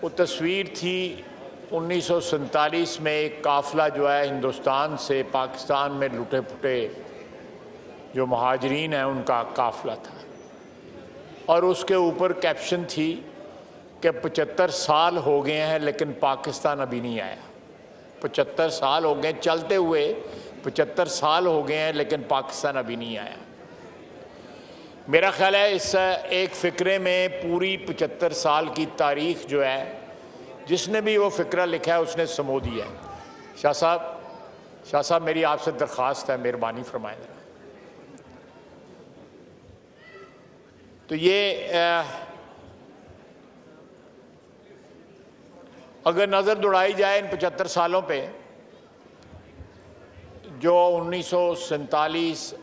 वो तस्वीर थी 1947 में एक काफ़िला जो है हिंदुस्तान से पाकिस्तान में लुटे पुटे जो महाजरीन हैं उनका काफ़िला था, और उसके ऊपर कैप्शन थी कि 75 साल हो गए हैं लेकिन पाकिस्तान अभी नहीं आया। 75 साल हो गए चलते हुए, 75 साल हो गए हैं लेकिन पाकिस्तान अभी नहीं आया। मेरा ख्याल है इस एक फ़िक्रे में पूरी 75 साल की तारीख़ जो है, जिसने भी वो फ़िक्रा लिखा है उसने समो दिया है। शाह साहब मेरी आपसे दरख्वास्त है, मेहरबानी फरमाएं ज़रा। तो ये अगर नज़र दौड़ाई जाए इन 75 सालों पे, जो 1947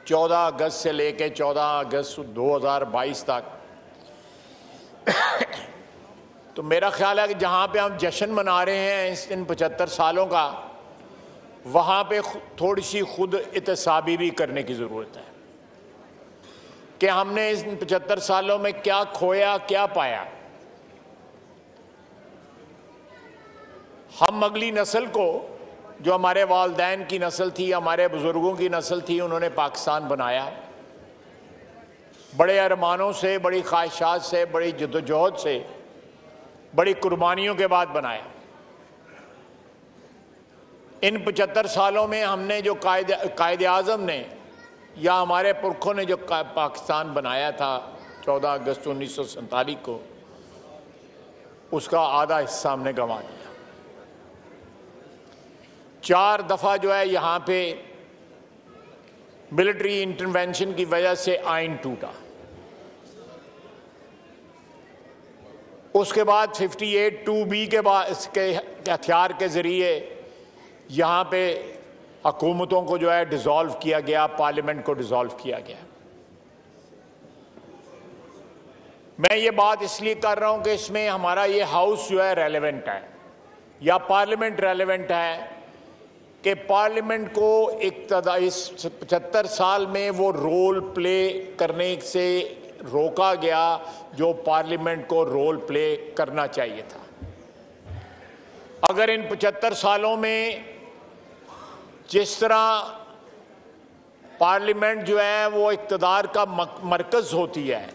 14 अगस्त से लेकर 14 अगस्त 2022 तक, तो मेरा ख्याल है कि जहाँ पे हम जश्न मना रहे हैं इन 75 सालों का, वहाँ पे थोड़ी सी खुद एहतसाबी भी करने की ज़रूरत है कि हमने इन 75 सालों में क्या खोया, क्या पाया। हम अगली नस्ल को, जो हमारे वालिदैन की नस्ल थी, हमारे बुज़ुर्गों की नस्ल थी, उन्होंने पाकिस्तान बनाया बड़े अरमानों से, बड़ी ख्वाहिशात से, बड़ी जद्दोजहद से, बड़ी कुर्बानियों के बाद बनाया। इन 75 सालों में हमने जो कायदे आज़म ने या हमारे पुरखों ने जो पाकिस्तान बनाया था 14 अगस्त 1947 को, उसका आधा हिस्सा हमने गंवा दिया। 4 दफ़ा जो है यहाँ पे मिलिट्री इंटरवेंशन की वजह से आइन टूटा। उसके बाद 58(2)B के बाद इसके हथियार के ज़रिए यहाँ पे हुकूमतों को जो है डिज़ोल्व किया गया, पार्लियामेंट को डिज़ोल्व किया गया। मैं ये बात इसलिए कर रहा हूँ कि इसमें हमारा ये हाउस जो है रेलेवेंट है, या पार्लियामेंट रेलेवेंट है, कि पार्लियामेंट को इस 75 साल में वो रोल प्ले करने से रोका गया जो पार्लियामेंट को रोल प्ले करना चाहिए था। अगर इन 75 सालों में जिस तरह पार्लियामेंट जो है वो इक़्तिदार का मरकज़ होती है,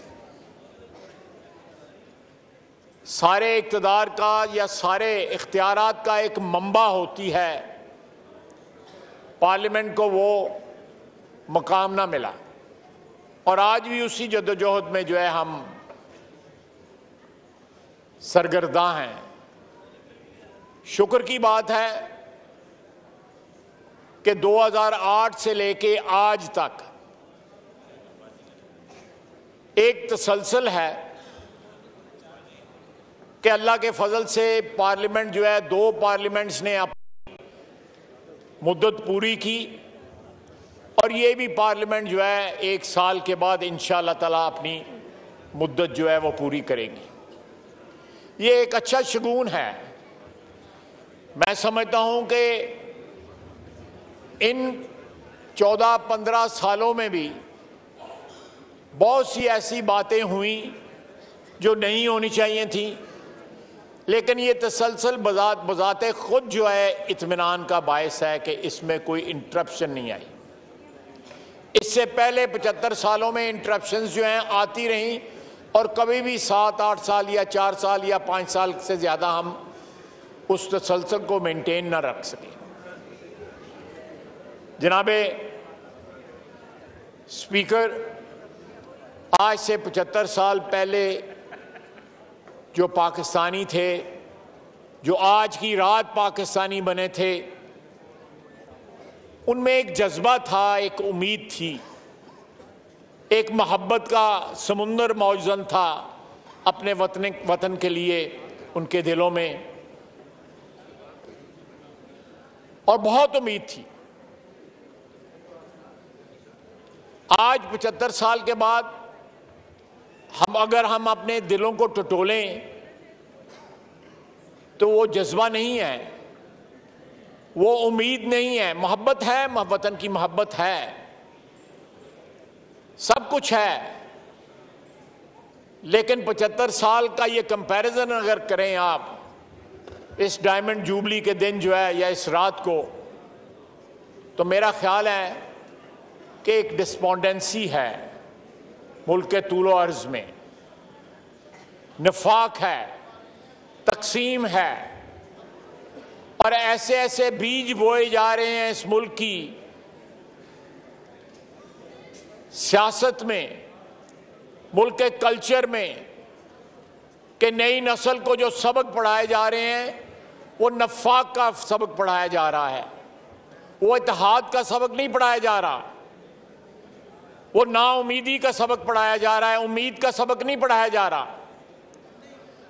सारे इक़्तिदार का या सारे इख्तियारात का एक मंबा होती है, पार्लियामेंट को वो मकाम ना मिला। और आज भी उसी जद्दोजहद में जो है हम सरगर्दा हैं। शुक्र की बात है कि 2008 से लेके आज तक एक तसलसल है कि अल्लाह के फजल से पार्लियामेंट जो है, 2 पार्लियामेंट्स ने अपनी मुद्दत पूरी की, और ये भी पार्लियामेंट जो है 1 साल के बाद इंशाअल्लाह ताला अपनी मुद्दत जो है वो पूरी करेगी। ये एक अच्छा शगुन है। मैं समझता हूँ कि इन 14-15 सालों में भी बहुत सी ऐसी बातें हुई जो नहीं होनी चाहिए थी, लेकिन ये तसलसल बजाते खुद जो है इत्मीनान का बायस है कि इसमें कोई इंटरप्शन नहीं आई। इससे पहले 75 सालों में इंटरप्शंस जो हैं आती रहीं, और कभी भी 7-8 साल या 4 साल या 5 साल से ज़्यादा हम उस तसलसल को मेंटेन ना रख सके। जनाबे स्पीकर, आज से 75 साल पहले जो पाकिस्तानी थे, जो आज की रात पाकिस्तानी बने थे, उनमें एक जज्बा था, एक उम्मीद थी, एक मोहब्बत का समुंदर मौजूद था अपने वतन के लिए उनके दिलों में, और बहुत उम्मीद थी। आज 75 साल के बाद अगर हम अपने दिलों को टटोलें तो वो जज्बा नहीं है, वो उम्मीद नहीं है। मोहब्बत है, वतन की मोहब्बत है, सब कुछ है, लेकिन 75 साल का ये कंपैरिजन अगर करें आप इस डायमंड जुबली के दिन जो है या इस रात को, तो मेरा ख्याल है कि एक डिस्पोंडेंसी है मुल्क के तूलो अर्ज में, निफाक है, तकसीम है, और ऐसे ऐसे बीज बोए जा रहे हैं इस मुल्क की सियासत में, मुल्क के कल्चर में, कि नई नस्ल को जो सबक पढ़ाए जा रहे हैं वो नफाक का सबक पढ़ाया जा रहा है, वो इत्तेहाद का सबक नहीं पढ़ाया जा रहा, वो नाउमीदी का सबक पढ़ाया जा रहा है, उम्मीद का सबक नहीं पढ़ाया जा रहा।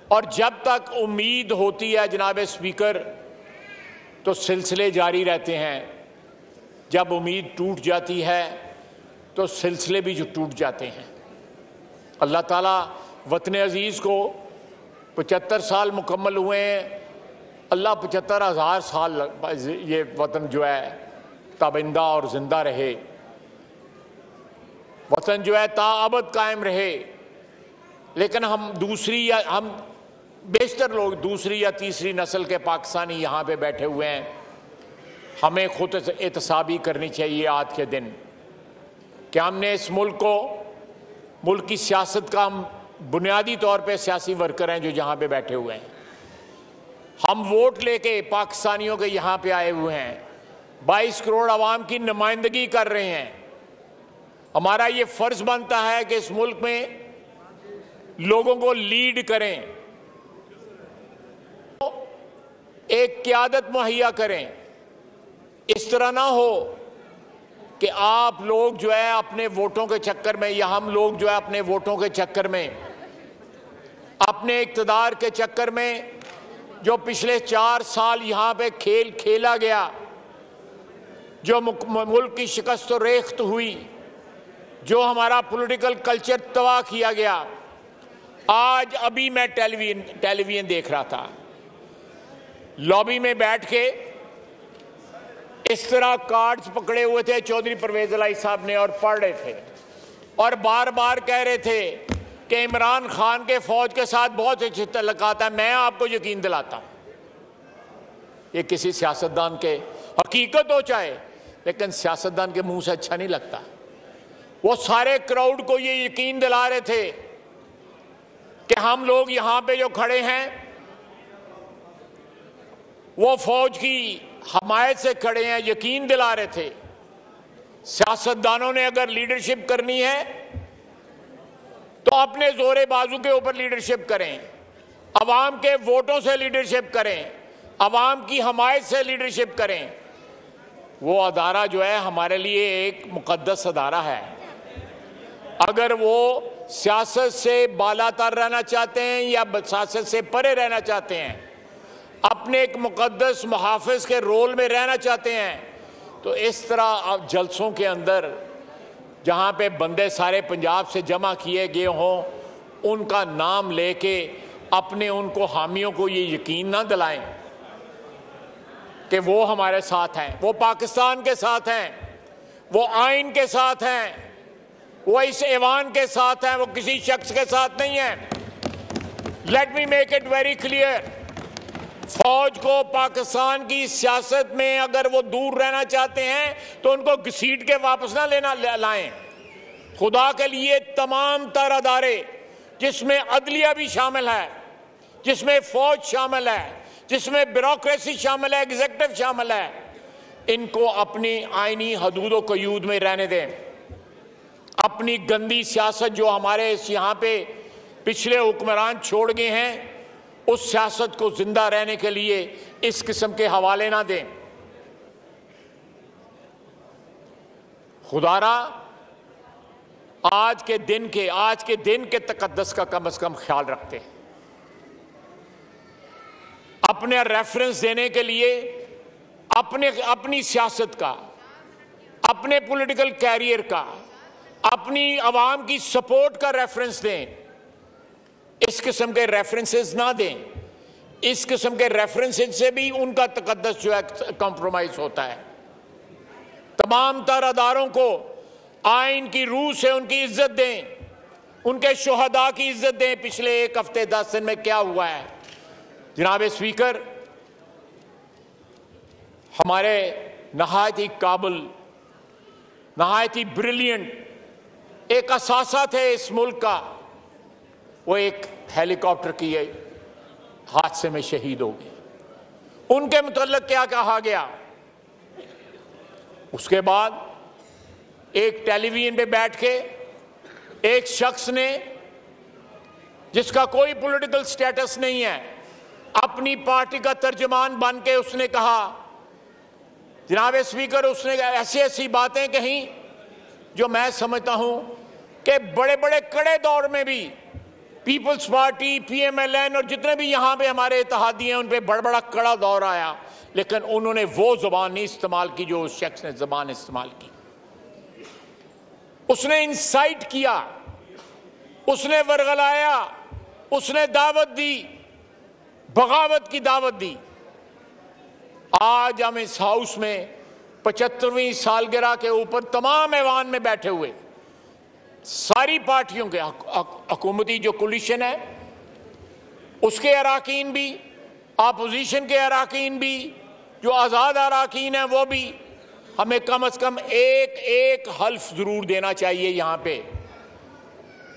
और जब तक उम्मीद होती है जनाब स्पीकर तो सिलसिले जारी रहते हैं, जब उम्मीद टूट जाती है तो सिलसिले भी जो टूट जाते हैं। अल्लाह ताला वतन अजीज़ को 75 साल मुकम्मल हुए हैं, अल्लाह 75,000 साल ये वतन जो है ताबिंदा और ज़िंदा रहे, वतन जो है ताअबद कायम रहे। लेकिन हम बेशतर लोग दूसरी या तीसरी नस्ल के पाकिस्तानी यहाँ पे बैठे हुए हैं, हमें खुद एहतसाबी करनी चाहिए आज के दिन कि हमने इस मुल्क को, मुल्क की सियासत का हम बुनियादी तौर पे सियासी वर्कर हैं जो यहाँ पे बैठे हुए हैं, हम वोट लेके पाकिस्तानियों के यहाँ पे आए हुए हैं, 22 करोड़ आवाम की नुमाइंदगी कर रहे हैं। हमारा ये फर्ज बनता है कि इस मुल्क में लोगों को लीड करें, एक क़यादत मुहैया करें। इस तरह ना हो कि आप लोग जो है अपने वोटों के चक्कर में, या हम लोग जो है अपने वोटों के चक्कर में, अपने इक़्तिदार के चक्कर में, जो पिछले 4 साल यहाँ पे खेल खेला गया, जो मुल्क की शिकस्त और रेख्त हुई, जो हमारा पॉलिटिकल कल्चर तबाह किया गया। आज अभी मैं टेलीविजन देख रहा था, लॉबी में बैठ के इस तरह कार्ड्स पकड़े हुए थे चौधरी परवेज इलाही साहब ने और पढ़ रहे थे और बार बार कह रहे थे कि इमरान खान के फौज के साथ बहुत अच्छे तल्लुकात है, मैं आपको यकीन दिलाता हूं। ये किसी सियासतदान के हकीकत हो चाहे, लेकिन सियासतदान के मुंह से अच्छा नहीं लगता। वो सारे क्राउड को ये यकीन दिला रहे थे कि हम लोग यहां पे जो खड़े हैं वो फौज की हमायत से खड़े हैं, यकीन दिला रहे थे। सियासतदानों ने अगर लीडरशिप करनी है तो अपने जोरे बाजू के ऊपर लीडरशिप करें, अवाम के वोटों से लीडरशिप करें, अवाम की हमायत से लीडरशिप करें। वो अदारा जो है हमारे लिए एक मुकद्दस अदारा है। अगर वो सियासत से बालातर रहना चाहते हैं या सियासत से परे रहना चाहते हैं, अपने एक मुकद्दस मुहाफिज के रोल में रहना चाहते हैं, तो इस तरह जलसों के अंदर जहाँ पे बंदे सारे पंजाब से जमा किए गए हों, उनका नाम लेके अपने उनको हामियों को ये यकीन ना दिलाएं कि वो हमारे साथ हैं, वो पाकिस्तान के साथ हैं, वो आइन के साथ हैं, वो इस ऐवान के साथ हैं, वो किसी शख्स के साथ नहीं है। Let me make it very clear, फौज को पाकिस्तान की सियासत में अगर वो दूर रहना चाहते हैं तो उनको घसीट के वापस ना लाएं। खुदा के लिए तमाम तर अदारे, जिसमें अदलिया भी शामिल है, जिसमें फौज शामिल है, जिसमें ब्यूरोक्रेसी शामिल है, एग्जीक्यूटिव शामिल है, इनको अपनी आईनी हदूद व कयूद में रहने दें। अपनी गंदी सियासत जो हमारे यहाँ पे पिछले हुक्मरान छोड़ गए हैं, उस सियासत को जिंदा रहने के लिए इस किस्म के हवाले ना दें। खुदारा आज के दिन के तकद्दस का कम से कम ख्याल रखते हैं। अपने रेफरेंस देने के लिए अपनी सियासत का, अपने पॉलिटिकल कैरियर का, अपनी आवाम की सपोर्ट का रेफरेंस दें। इस किस्म के रेफरेंसेस ना दें। इस किस्म के रेफरेंसेस से भी उनका तकद्दस जो है कॉम्प्रोमाइज होता है। तमाम तर अदारों को आइन की रूह से उनकी इज्जत दें, उनके शुहदा की इज्जत दें। पिछले एक हफ्ते 10 दिन में क्या हुआ है? जनाब स्पीकर, हमारे नहायत ही काबिल, नहायत ही ब्रिलियंट एक असासा थे इस मुल्क का, वो एक हेलीकॉप्टर की हादसे में शहीद हो गए। उनके मुतल्लिक क्या कहा गया? उसके बाद एक टेलीविजन पे बैठ के एक शख्स ने, जिसका कोई पॉलिटिकल स्टेटस नहीं है, अपनी पार्टी का तर्जुमान बन के उसने कहा, जनाब स्पीकर, उसने ऐसी ऐसी बातें कही जो मैं समझता हूं कि बड़े बड़े कड़े दौर में भी पीपल्स पार्टी, PMLN और जितने भी यहां पे हमारे इत्तेहादी हैं, उन पे बड़ा बड़ा कड़ा दौर आया, लेकिन उन्होंने वो जुबान नहीं इस्तेमाल की जो उस शख्स ने जुबान इस्तेमाल की। उसने इंसाइट किया, उसने वरगलाया, उसने दावत दी, बगावत की दावत दी। आज हम इस हाउस में 75वीं सालगिरह के ऊपर तमाम ऐवान में बैठे हुए सारी पार्टियों के हुकूमती जो कोलिशन है उसके अराकीन भी, अपोजिशन के अराकीन भी, जो आज़ाद अराकीन है वो भी, हमें कम से कम एक एक हल्फ जरूर देना चाहिए। यहां पे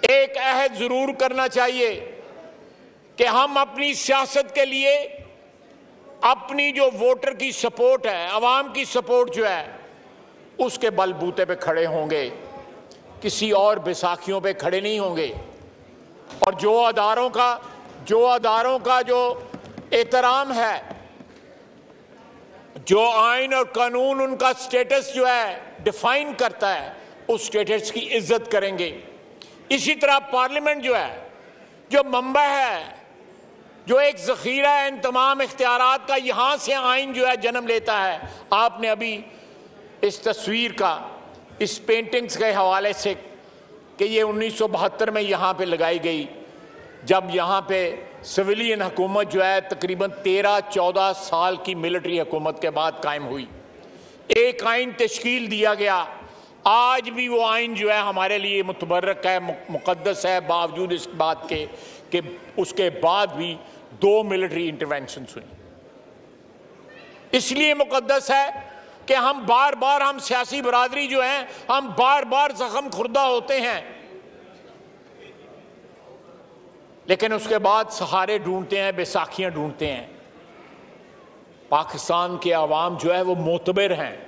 एक अहद जरूर करना चाहिए कि हम अपनी सियासत के लिए अपनी जो वोटर की सपोर्ट है, अवाम की सपोर्ट जो है, उसके बलबूते पे खड़े होंगे, किसी और बैसाखियों पे खड़े नहीं होंगे। और जो अदारों का जो एहतराम है, जो आइन और कानून उनका स्टेटस जो है डिफाइन करता है, उस स्टेटस की इज्जत करेंगे। इसी तरह पार्लियामेंट जो है, जो मंबा है, जो एक जखीरा है इन तमाम इख्तियारात का, यहां से आइन जो है जन्म लेता है। आपने अभी इस तस्वीर का, इस पेंटिंग्स के हवाले से कि ये 1972 में यहां पे लगाई गई, जब यहां पे सिविलियन हुकूमत जो है तकरीबन 13-14 साल की मिलिट्री हुकूमत के बाद कायम हुई, एक आइन तश्कील दिया गया। आज भी वो आइन जो है हमारे लिए मुतबर्रक है, मुकद्दस है, बावजूद इस बात के कि उसके बाद भी 2 मिलिट्री इंटरवेंशन हुई। इसलिए मुकद्दस है कि हम बार बार, हम सियासी बरादरी जो है, हम बार बार जख्म खुर्दा होते हैं, लेकिन उसके बाद सहारे ढूंढते हैं, बैसाखियां ढूंढते हैं। पाकिस्तान के अवाम जो है वो मोतबर हैं,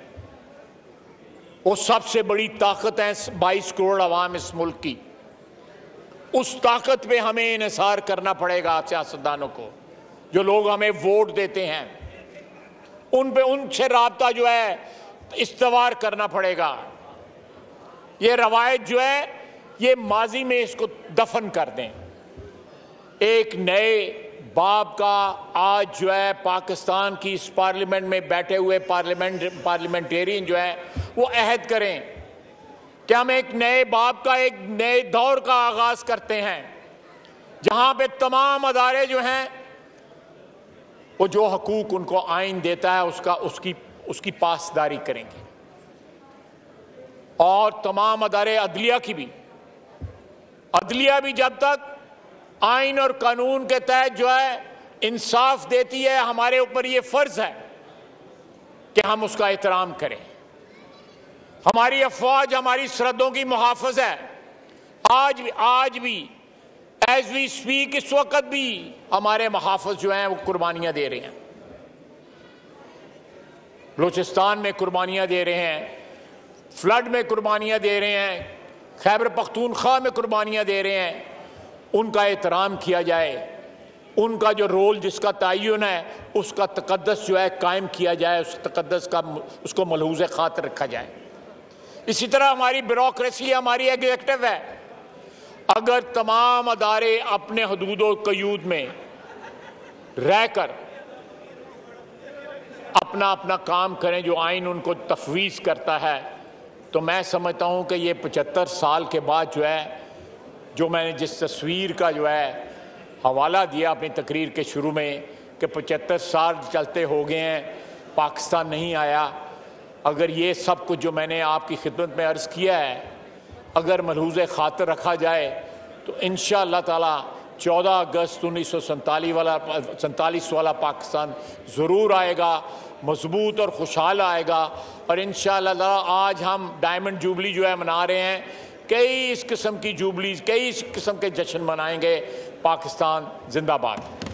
वो सबसे बड़ी ताकत है 22 करोड़ अवाम इस मुल्क की। उस ताकत पे हमें इन्हिसार करना पड़ेगा। सियासतदानों को, जो लोग हमें वोट देते हैं, उनसे राब्ता जो है इस्तवार करना पड़ेगा। ये रवायत जो है ये माजी में इसको दफन कर दें। एक नए बाब का आज जो है पाकिस्तान की इस पार्लियामेंट में बैठे हुए पार्लियामेंटेरियन जो है वो अहद करें कि हम एक नए बाब का, एक नए दौर का आगाज करते हैं, जहां पे तमाम अदारे जो हैं वो जो हकूक उनको आइन देता है उसकी पासदारी करेंगे। और तमाम अदारे अदलिया की भी, अदलिया भी जब तक आइन और कानून के तहत जो है इंसाफ देती है, हमारे ऊपर ये फर्ज है कि हम उसका एहतराम करें। हमारी अफवाज हमारी सरहदों की मुहाफ़िज़ है। आज भी एज वी स्पीक, इस वक्त भी हमारे मुहाफ़िज़ जो हैं वो कुर्बानियां दे रहे हैं। बलूचिस्तान में कुर्बानियां दे रहे हैं, फ्लड में कुर्बानियां दे रहे हैं, खैबर पख्तूनख्वा में कुर्बानियां दे रहे हैं। उनका एहतराम किया जाए, उनका जो रोल जिसका तयन है उसका तकद्दस जो है कायम किया जाए, उस तकद्दस का उसको मलहूज़ खातिर रखा जाए। इसी तरह हमारी ब्यूरोक्रेसी, हमारी एग्जीक्यूटिव है, अगर तमाम अदारे अपने हदूद और क़यूद में रहकर अपना अपना काम करें जो आइन उनको तफवीज़ करता है, तो मैं समझता हूं कि ये 75 साल के बाद जो है, जो मैंने जिस तस्वीर का जो है हवाला दिया अपनी तकरीर के शुरू में कि 75 साल चलते हो गए हैं, पाकिस्तान नहीं आया, अगर ये सब कुछ जो मैंने आपकी खिदमत में अर्ज़ किया है अगर मलहूज़ खातिर रखा जाए तो इंशाअल्लाह ताला 14 अगस्त 1947 वाला पाकिस्तान ज़रूर आएगा, मजबूत और खुशहाल आएगा। और इंशाअल्लाह ताला आज हम डायमंड जुबली जो है मना रहे हैं, कई इस किस्म की जुबली, कई इस किस्म के जश्न मनाएंगे। पाकिस्तान जिंदाबाद।